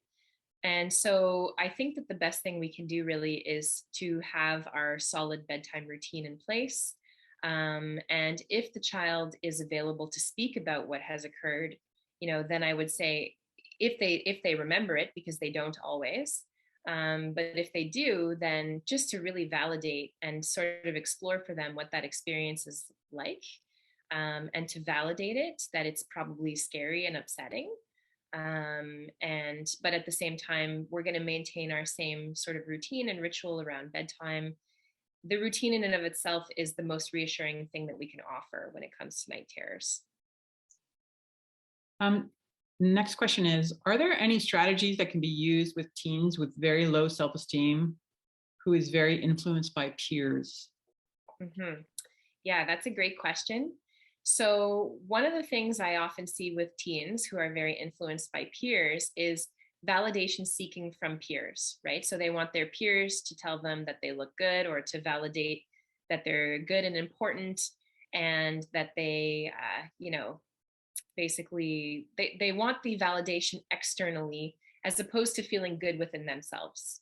[SPEAKER 1] And so I think that the best thing we can do really is to have our solid bedtime routine in place. And if the child is available to speak about what has occurred, then I would say if they remember it, because they don't always, but if they do, then just to really validate and sort of explore for them what that experience is like, and to validate it, that it's probably scary and upsetting. But at the same time, we're going to maintain our same sort of routine and ritual around bedtime. The routine in and of itself is the most reassuring thing that we can offer when it comes to night terrors.
[SPEAKER 2] Next question is, are there any strategies that can be used with teens with very low self-esteem who is very influenced by peers?
[SPEAKER 1] Mm-hmm. Yeah, that's a great question. So one of the things I often see with teens who are very influenced by peers is validation seeking from peers, right? So they want their peers to tell them that they look good, or to validate that they're good and important, and that they, basically they want the validation externally as opposed to feeling good within themselves.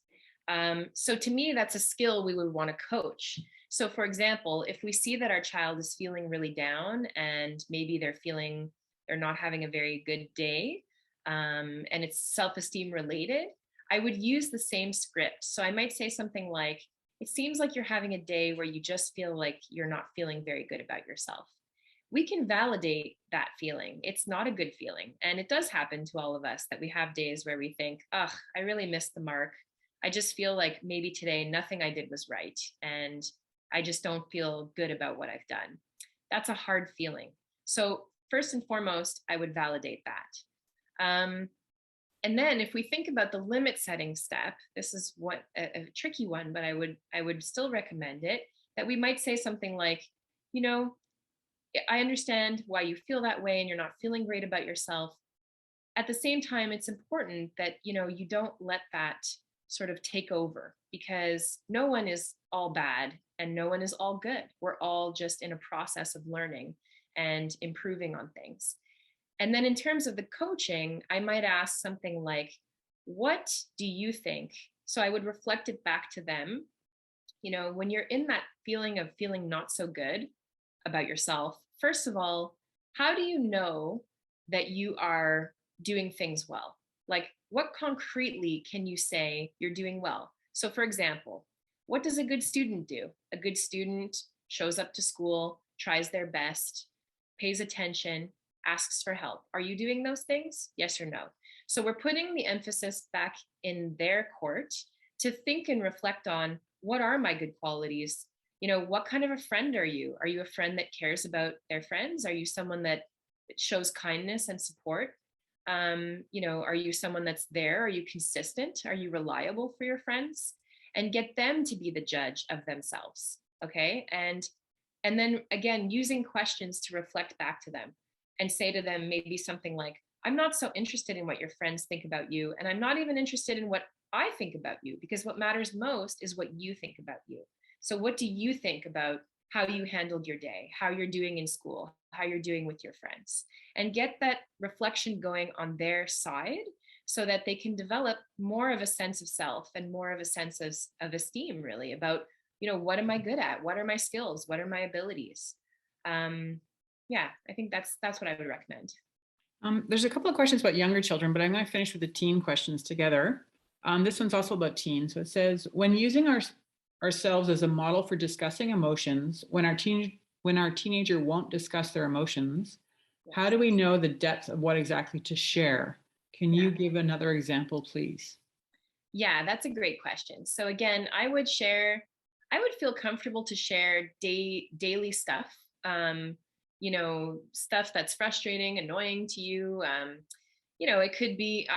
[SPEAKER 1] So to me, that's a skill we would want to coach. So for example, if we see that our child is feeling really down and maybe they're not having a very good day, and it's self-esteem related, I would use the same script. So I might say something like, it seems like you're having a day where you just feel like you're not feeling very good about yourself. We can validate that feeling. It's not a good feeling. And it does happen to all of us that we have days where we think, ugh, I really missed the mark. I just feel like maybe today nothing I did was right. And I just don't feel good about what I've done. That's a hard feeling. So first and foremost, I would validate that. And then if we think about the limit setting step, this is what a tricky one, but I would still recommend it, that we might say something like, I understand why you feel that way and you're not feeling great about yourself. At the same time, it's important that, you don't let that sort of take over, because no one is all bad and no one is all good. We're all just in a process of learning and improving on things. And then in terms of the coaching, I might ask something like, what do you think? So I would reflect it back to them. When you're in that feeling of feeling not so good about yourself, first of all, how do you know that you are doing things well? Like, what concretely can you say you're doing well? So for example, what does a good student do? A good student shows up to school, tries their best, pays attention, asks for help. Are you doing those things? Yes or no? So we're putting the emphasis back in their court to think and reflect on, what are my good qualities? What kind of a friend are you? Are you a friend that cares about their friends? Are you someone that shows kindness and support? Are you someone that's there? Are you consistent? Are you reliable for your friends? And get them to be the judge of themselves. Okay. And then again, using questions to reflect back to them. and say to them maybe something like, I'm not so interested in what your friends think about you, and I'm not even interested in what I think about you, because what matters most is what you think about you. So what do you think about how you handled your day, how you're doing in school, how you're doing with your friends, and get that reflection going on their side so that they can develop more of a sense of self and more of a sense of esteem, really, about, what am I good at? What are my skills? What are my abilities? Yeah, I think that's what I would recommend.
[SPEAKER 2] There's a couple of questions about younger children, but I'm going to finish with the teen questions together. This one's also about teens. So it says, when using ourselves as a model for discussing emotions, when our teenager won't discuss their emotions,
[SPEAKER 1] Yes.
[SPEAKER 2] how do we know the depth of what exactly to share? Can you give another example, please?
[SPEAKER 1] Yeah, that's a great question. So again, I would feel comfortable to share daily stuff. Stuff that's frustrating, annoying to you. It could be,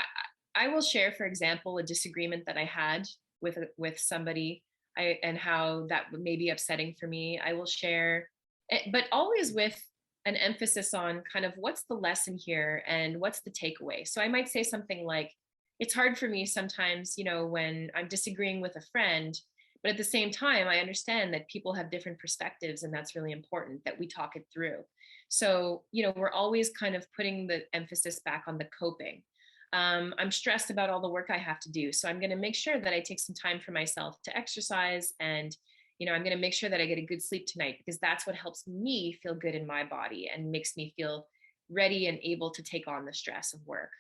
[SPEAKER 1] I will share, for example, a disagreement that I had with somebody, and how that may be upsetting for me. I will share, but always with an emphasis on kind of what's the lesson here and what's the takeaway. So I might say something like, it's hard for me sometimes, when I'm disagreeing with a friend, but at the same time, I understand that people have different perspectives, and that's really important that we talk it through. So, we're always kind of putting the emphasis back on the coping. I'm stressed about all the work I have to do. So I'm going to make sure that I take some time for myself to exercise, and, I'm going to make sure that I get a good sleep tonight, because that's what helps me feel good in my body and makes me feel ready and able to take on the stress of work.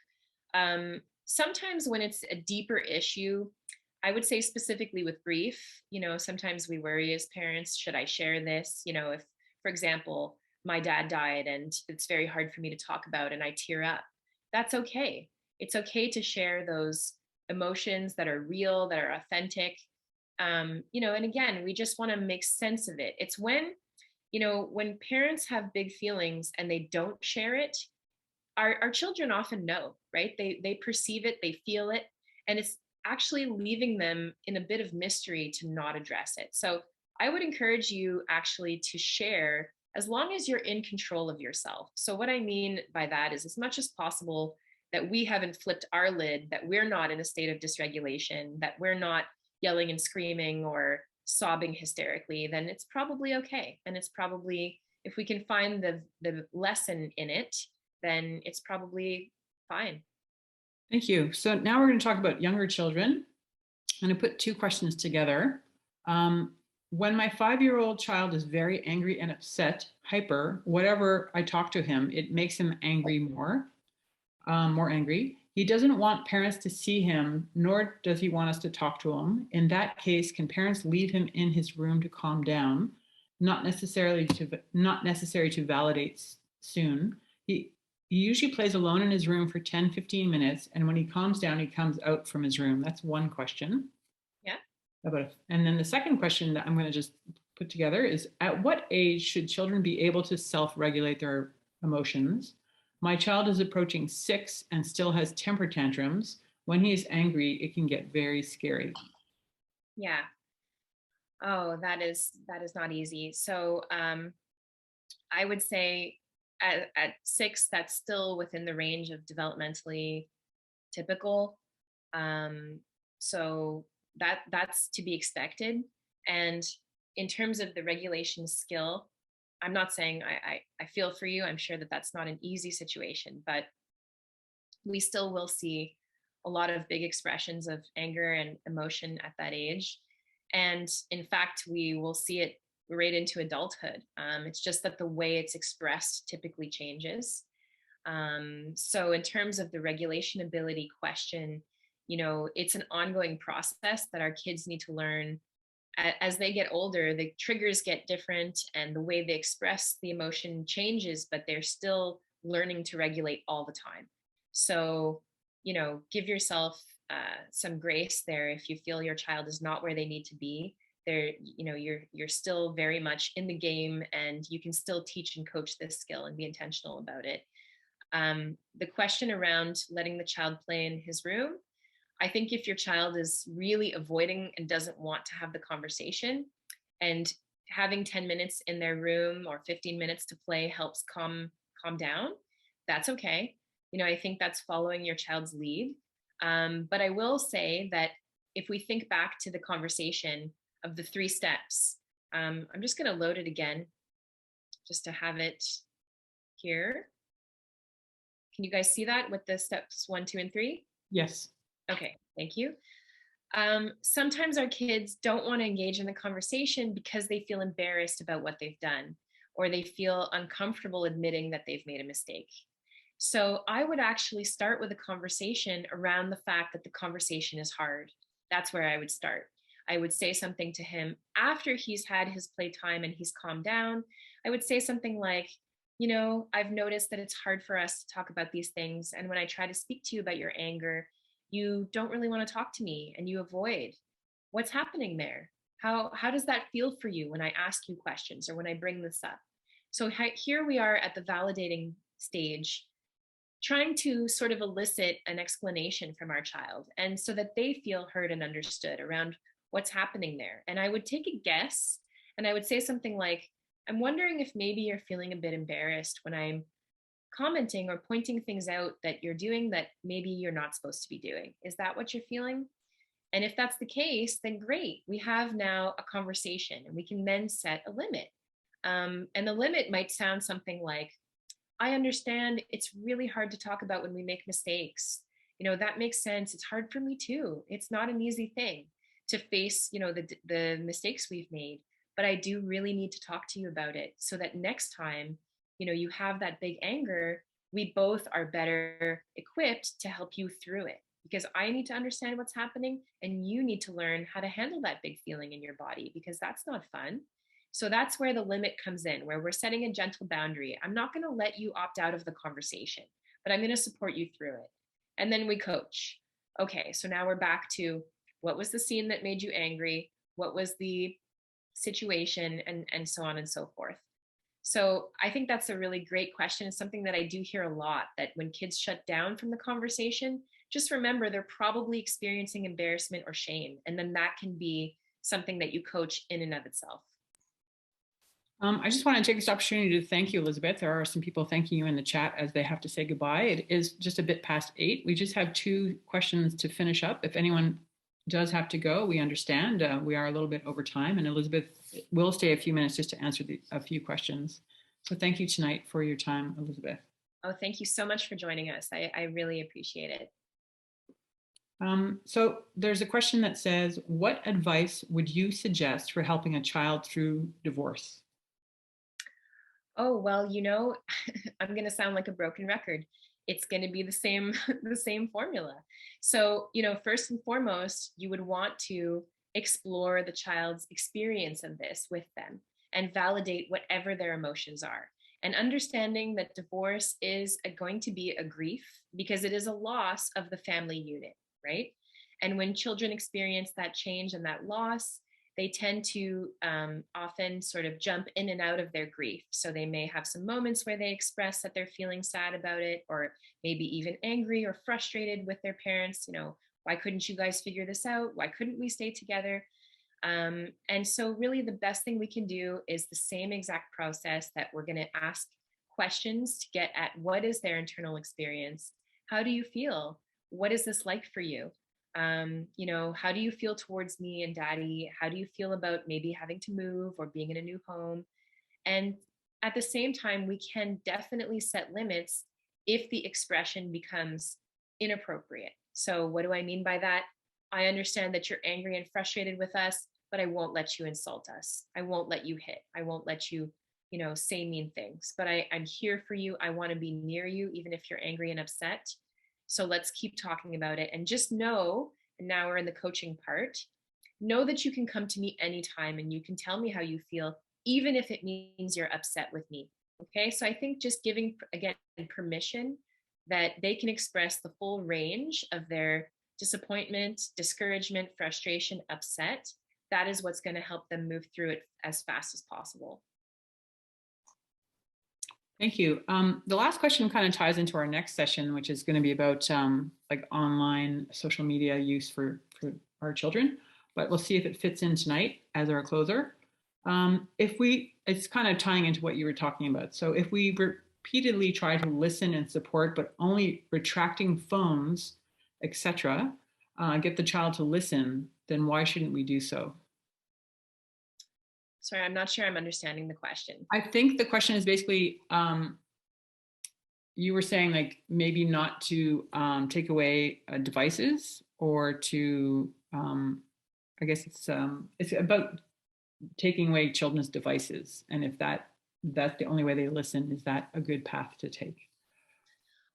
[SPEAKER 1] Sometimes when it's a deeper issue, I would say specifically with grief, sometimes we worry as parents, should I share this? If, for example, my dad died and it's very hard for me to talk about and I tear up, that's okay. It's okay to share those emotions that are real, that are authentic. And again, we just want to make sense of it. It's when parents have big feelings and they don't share it, our children often know, right? They perceive it, they feel it, and it's actually leaving them in a bit of mystery to not address it. So I would encourage you actually to share as long as you're in control of yourself. So what I mean by that is, as much as possible, that we haven't flipped our lid, that we're not in a state of dysregulation, that we're not yelling and screaming or sobbing hysterically, then it's probably okay. And it's probably, if we can find the lesson in it, then it's probably fine.
[SPEAKER 2] Thank you. So now we're going to talk about younger children. I'm going to put two questions together. When my 5-year-old child is very angry and upset, hyper, whatever I talk to him, it makes him angry more angry. He doesn't want parents to see him, nor does he want us to talk to him. In that case, can parents leave him in his room to calm down? Not necessary to validate soon. He usually plays alone in his room for 10, 15 minutes. And when he calms down, he comes out from his room. That's one question.
[SPEAKER 1] Yeah.
[SPEAKER 2] And then the second question that I'm going to just put together is, at what age should children be able to self-regulate their emotions? My child is approaching 6 and still has temper tantrums. When he is angry, it can get very scary.
[SPEAKER 1] Yeah. Oh, that is not easy. So I would say at 6, that's still within the range of developmentally typical. So that's to be expected. And in terms of the regulation skill, I'm not saying I feel for you. I'm sure that that's not an easy situation, but we still will see a lot of big expressions of anger and emotion at that age. And in fact, we will see it right into adulthood. It's just that the way it's expressed typically changes. So in terms of the regulation ability question, it's an ongoing process that our kids need to learn. As they get older, the triggers get different and the way they express the emotion changes, but they're still learning to regulate all the time. So, give yourself some grace there if you feel your child is not where they need to be. You're still very much in the game, and you can still teach and coach this skill and be intentional about it. The question around letting the child play in his room, I think if your child is really avoiding and doesn't want to have the conversation, and having 10 minutes in their room or 15 minutes to play helps calm down, That's okay. I think that's following your child's lead. But I will say that if we think back to the conversation of the 3 steps, I'm just going to load it again just to have it here. Can you guys see that with the steps 1, 2, and 3?
[SPEAKER 2] Yes.
[SPEAKER 1] Okay, thank you. Sometimes our kids don't want to engage in the conversation because they feel embarrassed about what they've done, or they feel uncomfortable admitting that they've made a mistake. So I would actually start with a conversation around the fact that the conversation is hard. That's where I would start. I would say something to him after he's had his playtime and he's calmed down. I would say something like, I've noticed that it's hard for us to talk about these things. And when I try to speak to you about your anger, you don't really want to talk to me and you avoid. What's happening there? How does that feel for you when I ask you questions or when I bring this up? So here we are at the validating stage, trying to sort of elicit an explanation from our child, and so that they feel heard and understood around what's happening there. And I would take a guess and I would say something like, I'm wondering if maybe you're feeling a bit embarrassed when I'm commenting or pointing things out that you're doing that maybe you're not supposed to be doing. Is that what you're feeling? And if that's the case, then great. We have now a conversation and we can then set a limit. And the limit might sound something like, I understand it's really hard to talk about when we make mistakes. That makes sense. It's hard for me too. It's not an easy thing to face, the mistakes we've made, but I do really need to talk to you about it so that next time, you have that big anger, we both are better equipped to help you through it, because I need to understand what's happening and you need to learn how to handle that big feeling in your body, because that's not fun. So that's where the limit comes in, where we're setting a gentle boundary. I'm not going to let you opt out of the conversation, but I'm going to support you through it. And then we coach. Okay, so now we're back to, what was the scene that made you angry? What was the situation? And so on and so forth. So I think that's a really great question. It's something that I do hear a lot, that when kids shut down from the conversation, just remember they're probably experiencing embarrassment or shame. And then that can be something that you coach in and of itself.
[SPEAKER 2] I just want to take this opportunity to thank you, Elizabeth. There are some people thanking you in the chat as they have to say goodbye. It is just a bit past 8. We just have 2 questions to finish up. If anyone does have to go, we understand. We are a little bit over time, and Elizabeth will stay a few minutes just to answer a few questions. So thank you tonight for your time, Elizabeth.
[SPEAKER 1] Oh, thank you so much for joining us. I really appreciate it.
[SPEAKER 2] So there's a question that says, what advice would you suggest for helping a child through divorce?
[SPEAKER 1] Oh, well, I'm going to sound like a broken record. It's going to be the same, the same formula. So, first and foremost, you would want to explore the child's experience of this with them and validate whatever their emotions are. And understanding that divorce is going to be a grief because it is a loss of the family unit, right? And when children experience that change and that loss, they tend to often sort of jump in and out of their grief. So they may have some moments where they express that they're feeling sad about it, or maybe even angry or frustrated with their parents. Why couldn't you guys figure this out? Why couldn't we stay together? And so really the best thing we can do is the same exact process that we're going to ask questions to get at what is their internal experience? How do you feel? What is this like for you? How do you feel towards me and daddy? How do you feel about maybe having to move or being in a new home? And at the same time, we can definitely set limits if the expression becomes inappropriate. So what do I mean by that? I understand that you're angry and frustrated with us, but I won't let you insult us. I won't let you hit. I won't let you, say mean things, but I'm here for you. I want to be near you, even if you're angry and upset. So let's keep talking about it, and just know, and now we're in the coaching part, know that you can come to me anytime and you can tell me how you feel, even if it means you're upset with me. Okay, so I think just giving, again, permission that they can express the full range of their disappointment, discouragement, frustration, upset, that is what's going to help them move through it as fast as possible.
[SPEAKER 2] Thank you. The last question kind of ties into our next session, which is going to be about like online social media use for our children, but we'll see if it fits in tonight as our closer. It's kind of tying into what you were talking about. So if we repeatedly try to listen and support, but only retracting phones, etc., get the child to listen, then why shouldn't we do so?
[SPEAKER 1] Sorry, I'm not sure I'm understanding the question.
[SPEAKER 2] I think the question is basically, you were saying like maybe not to take away devices, or to, I guess it's about taking away children's devices, and if that's the only way they listen, is that a good path to take?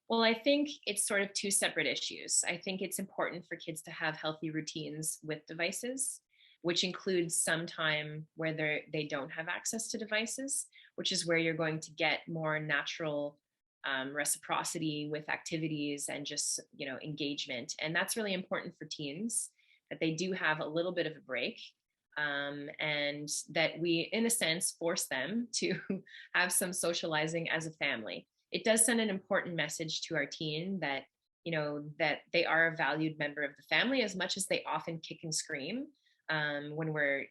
[SPEAKER 1] Well, I think it's sort of two separate issues. I think it's important for kids to have healthy routines with devices, which includes some time where they don't have access to devices, which is where you're going to get more natural reciprocity with activities and just, engagement. And that's really important for teens, that they do have a little bit of a break, and that we, in a sense, force them to have some socializing as a family. It does send an important message to our teen that, that they are a valued member of the family, as much as they often kick and scream when we're,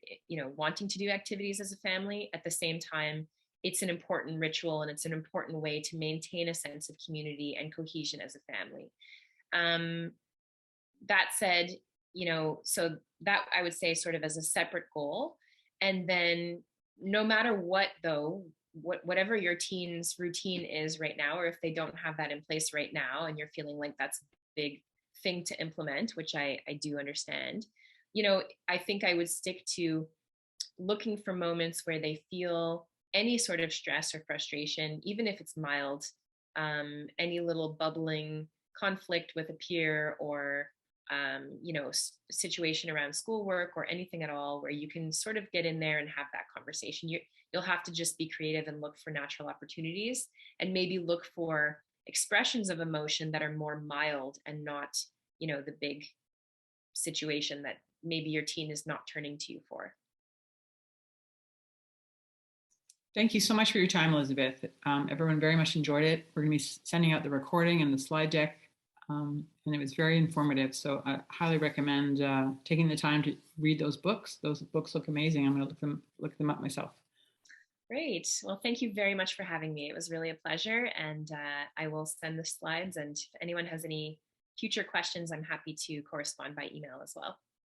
[SPEAKER 1] wanting to do activities as a family. At the same time, it's an important ritual, and it's an important way to maintain a sense of community and cohesion as a family. That said, so that I would say sort of as a separate goal. And then no matter what, though, whatever your teen's routine is right now, or if they don't have that in place right now and you're feeling like that's a big thing to implement, which I do understand, I think I would stick to looking for moments where they feel any sort of stress or frustration, even if it's mild, any little bubbling conflict with a peer, or situation around schoolwork or anything at all, where you can sort of get in there and have that conversation. You'll have to just be creative and look for natural opportunities, and maybe look for expressions of emotion that are more mild, and not, the big situation that maybe your teen is not turning to you for.
[SPEAKER 2] Thank you so much for your time, Elizabeth. Everyone very much enjoyed it. We're going to be sending out the recording and the slide deck, and it was very informative. So I highly recommend taking the time to read those books. Those books look amazing. I'm going to look them up myself.
[SPEAKER 1] Great. Well, thank you very much for having me. It was really a pleasure, and I will send the slides. And if anyone has any future questions, I'm happy to correspond by email as well.